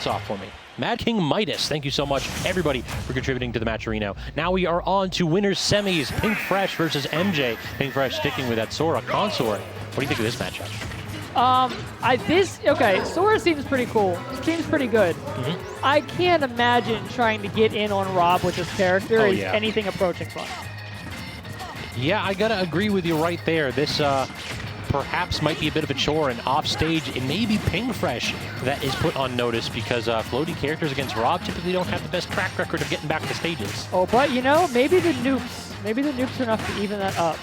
hats off for me. Mad King Midas, thank you so much, everybody, for contributing to the match arena. Now we are on to winners semis, Pink Fresh versus MJ. Pink Fresh sticking with that Sora consort. What do you think of this matchup? Okay, Sora seems pretty cool. Seems pretty good. I can't imagine trying to get in on Rob with this character is anything approaching fun. Yeah, I gotta agree with you right there. This perhaps might be a bit of a chore, and off stage it may be Pink Fresh that is put on notice because floaty characters against Rob typically don't have the best track record of getting back to stages. Oh, but you know, maybe the nukes are enough to even that up.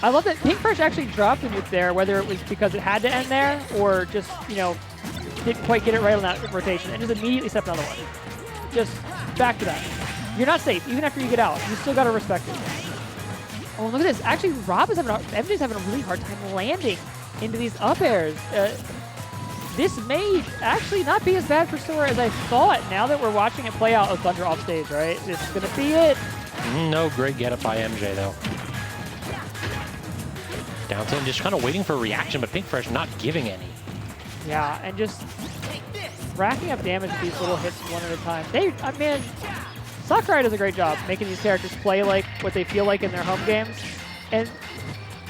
I love that Pink Fresh actually dropped the nuke there, whether it was because it had to end there or just, you know, didn't quite get it right on that rotation and just immediately stepped another one. Just back to that. You're not safe, even after you get out. You still gotta respect it. Oh, look at this. Actually, MJ's having a really hard time landing into these up airs. This may actually not be as bad for Sora as I thought now that we're watching it play out with Thunder off stage, right? This is going to be it. No great get up by MJ, though. Down tilt, just kind of waiting for a reaction, but Pink Fresh not giving any. Yeah, and just racking up damage with these little hits one at a time. I mean, Sakurai does a great job making these characters play like what they feel like in their home games, and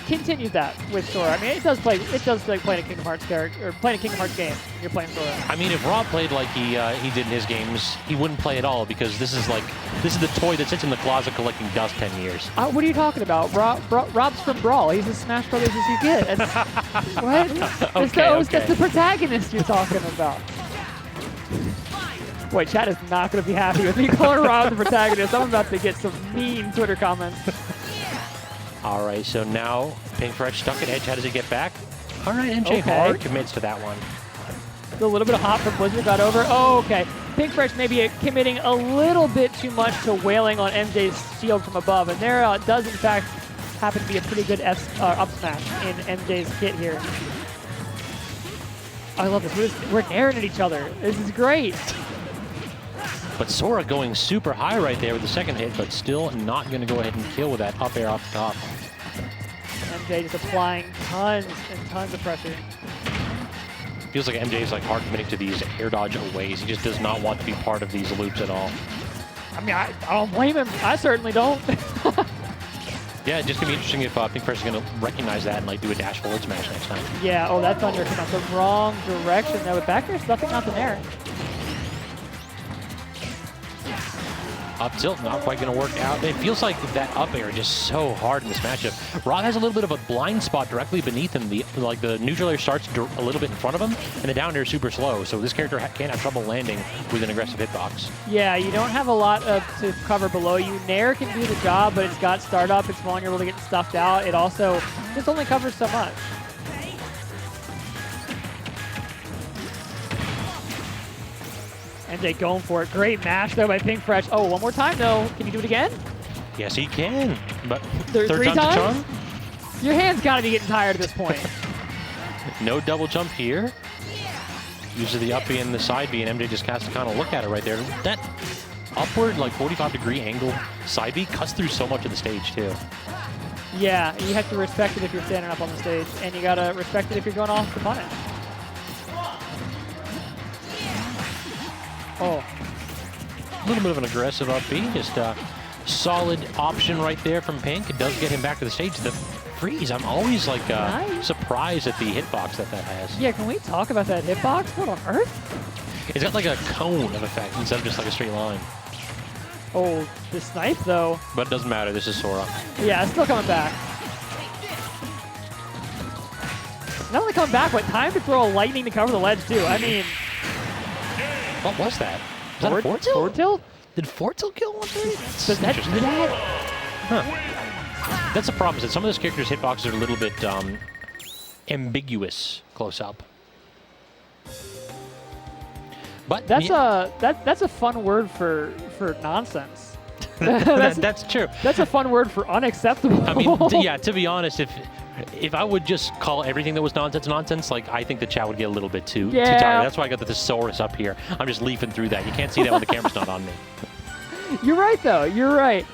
continues that with Sora. I mean, it does like playing a Kingdom Hearts character or playing a Kingdom Hearts game when you're playing Sora. I mean, if Rob played like he did in his games, he wouldn't play at all because this is the toy that sits in the closet collecting dust 10 years. What are you talking about? Rob's from Brawl. He's as Smash Brothers as you get. What? That's the protagonist you're talking about. Boy, chat is not going to be happy with me calling Rob the protagonist. I'm about to get some mean Twitter comments. All right, so now Pink Fresh stuck at edge. How does he get back? All right, MJ hard commits to that one. A little bit of hop from Blizzard got over. Oh, okay. Pink Fresh maybe committing a little bit too much to wailing on MJ's shield from above, and there does in fact happen to be a pretty good up smash in MJ's kit here. I love this. We're airing at each other. This is great. But Sora going super high right there with the second hit, but still not going to go ahead and kill with that up air off the top. MJ just applying tons and tons of pressure. Feels like MJ is like hard committing to these air dodge aways. He just does not want to be part of these loops at all. I mean, I don't blame him. I certainly don't. Yeah, it's just going to be interesting if Pink Fresh is going to recognize that and like do a dash forward smash next time. Yeah, oh, that Thunder came out the wrong direction there. But back air, nothing out in there. Up tilt, not quite going to work out. It feels like that up air is just so hard in this matchup. Rob has a little bit of a blind spot directly beneath him. The neutral air starts a little bit in front of him, and the down air is super slow. So this character can't have trouble landing with an aggressive hitbox. Yeah, you don't have a lot to cover below you. Nair can do the job, but it's got startup. It's vulnerable to get stuffed out. It also just only covers so much. MJ going for it. Great mash, though, by Pink Fresh. Oh, one more time, though. Can you do it again? Yes, he can. But third time's a charm? Your hand's got to be getting tired at this point. No double jump here. Uses the up B and the side B, and MJ just has to kind of look at it right there. That upward, like 45-degree angle side B cuts through so much of the stage, too. Yeah, you have to respect it if you're standing up on the stage, and you got to respect it if you're going off to punish. Oh. A little bit of an aggressive up B, just a solid option right there from Pink. It does get him back to the stage. The freeze, I'm always like surprised at the hitbox that has. Yeah, can we talk about that hitbox? What on earth? It's got like a cone of effect instead of just like a straight line. Oh, the snipe though. But it doesn't matter, this is Sora. Yeah, it's still coming back. Not only coming back, but time to throw a lightning to cover the ledge too. I mean... What was that? Was that a forward tilt? Forward tilt? Did forward tilt kill 130? Does that do that? Huh. That's the problem, is that some of those characters' hitboxes are a little bit ambiguous close up. But that's a fun word for nonsense. that's true. That's a fun word for unacceptable. I mean, yeah, to be honest, if I would just call everything that was nonsense, like I think the chat would get a little bit too tired. That's why I got the thesaurus up here. I'm just leafing through that. You can't see that when the camera's not on me. You're right, though. You're right.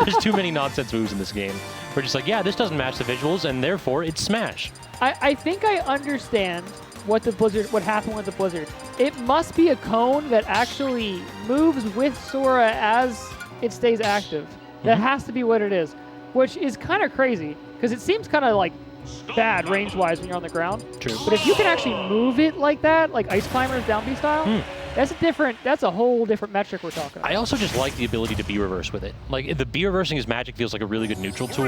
There's too many nonsense moves in this game. We're just like, yeah, this doesn't match the visuals, and therefore it's Smash. I think I understand what happened with the Blizzard. It must be a cone that actually moves with Sora as it stays active. That has to be what it is, which is kind of crazy because it seems kind of like bad range-wise when you're on the ground. True. But if you can actually move it like that, like Ice Climbers down B style, that's a whole different metric we're talking about. I also just like the ability to B reverse with it. Like the B reversing his magic feels like a really good neutral tool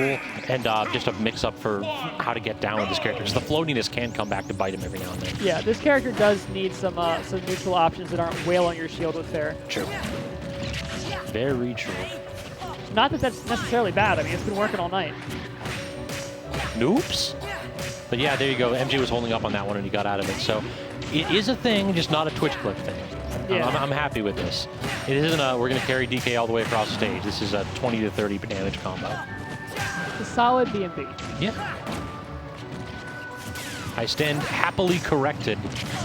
and just a mix up for how to get down with this character. Because the floatiness can come back to bite him every now and then. Yeah, this character does need some neutral options that aren't wail on your shield with fair. True. Very true. Not that that's necessarily bad. I mean, it's been working all night. Noops. But yeah, there you go. MJ was holding up on that one and he got out of it. So it is a thing, just not a Twitch clip thing. Yeah. I'm happy with this. It isn't we're going to carry DK all the way across the stage. This is a 20 to 30 damage combo. It's a solid B&B. Yeah. I stand happily corrected,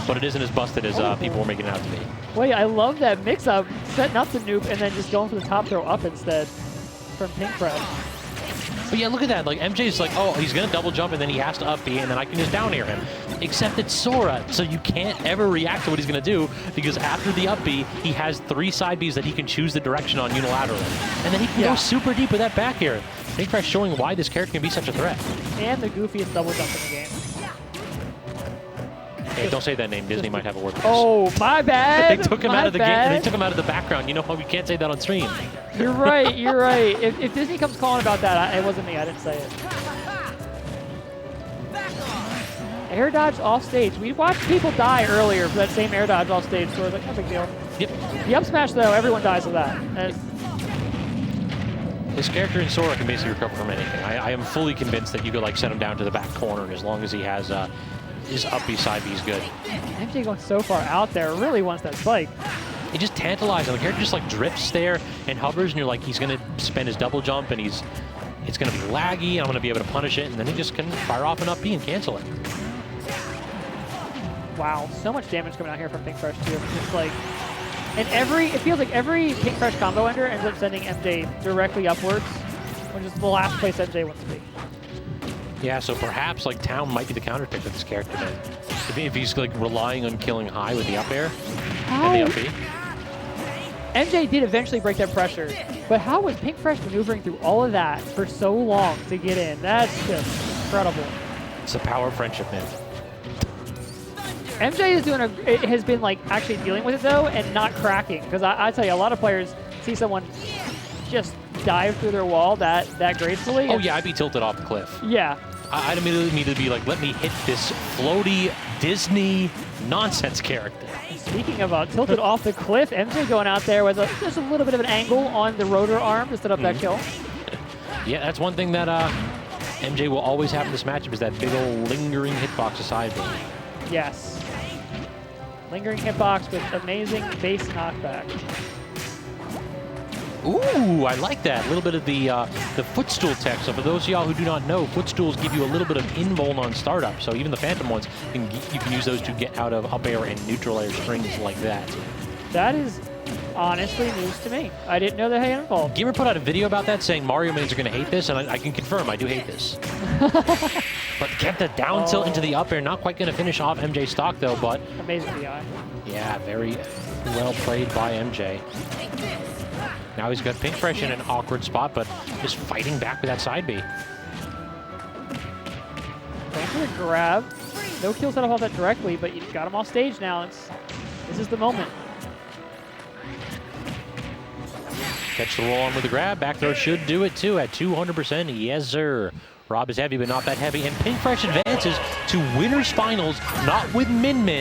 but it isn't as busted as people were making it out to be. Wait, I love that mix-up, setting up the noob and then just going for the top throw up instead from Pink Fresh. But yeah, look at that. Like, MJ's like, oh, he's going to double jump, and then he has to up B, and then I can just down air him. Except it's Sora, so you can't ever react to what he's going to do, because after the up B, he has 3 side Bs that he can choose the direction on unilaterally. And then he can go super deep with that back air. Pink Fresh showing why this character can be such a threat. And the goofiest double jump in the game. Hey, don't say that name. Disney might have a word with us. Oh, my bad. They took him out of the game. They took him out of the background. You know how we can't say that on stream. You're right. You're right. If Disney comes calling about that, it wasn't me. I didn't say it. Air dodge off stage. We watched people die earlier for that same air dodge off stage, so I was like, no big deal. Yep. The up smash, though, everyone dies with that. This character in Sora can basically recover from anything. I am fully convinced that you could like set him down to the back corner, and as long as he has his up B side B is good. MJ going so far out there, really wants that spike. It just tantalizing. The character just like drifts there and hovers, and you're like, he's gonna spend his double jump, and it's gonna be laggy. I'm gonna be able to punish it, and then he just can fire off an up B and cancel it. Wow, so much damage coming out here from Pink Fresh too. It's just like, and it feels like every Pink Fresh combo ender ends up sending MJ directly upwards, which is the last place MJ wants to be. Yeah, so perhaps like Town might be the counter pick with this character then. If he's like relying on killing high with the up air and the up B. MJ did eventually break that pressure, but how was Pink Fresh maneuvering through all of that for so long to get in? That's just incredible. It's the power of friendship, man. MJ has been like actually dealing with it though and not cracking, because I tell you, a lot of players see someone just dive through their wall that gracefully. Oh yeah, I'd be tilted off the cliff. Yeah. I'd immediately need to be like, let me hit this floaty Disney nonsense character. Speaking of tilted off the cliff, MJ going out there with just a little bit of an angle on the rotor arm to set up that kill. Yeah, that's one thing that MJ will always have in this matchup is that big old lingering hitbox aside. Yes. Lingering hitbox with amazing base knockback. Ooh, I like that. A little bit of the footstool tech. So for those of y'all who do not know, footstools give you a little bit of invuln on startup. So even the Phantom ones, you can use those to get out of up air and neutral air strings like that. That is honestly news to me. I didn't know that had involved. Gamer put out a video about that saying Mario mains are going to hate this, and I can confirm I do hate this. But kept the down tilt into the up air. Not quite going to finish off MJ stock though, but... Amazing DI. Yeah, very well played by MJ. Now he's got Pink Fresh in an awkward spot, but just fighting back with that side B. Going for the grab. No kill set off that directly, but you've got him off stage now. This is the moment. Catch the roll on with the grab. Back throw should do it too at 200%. Yes, sir. Rob is heavy, but not that heavy. And Pink Fresh advances to winners finals, not with Min Min.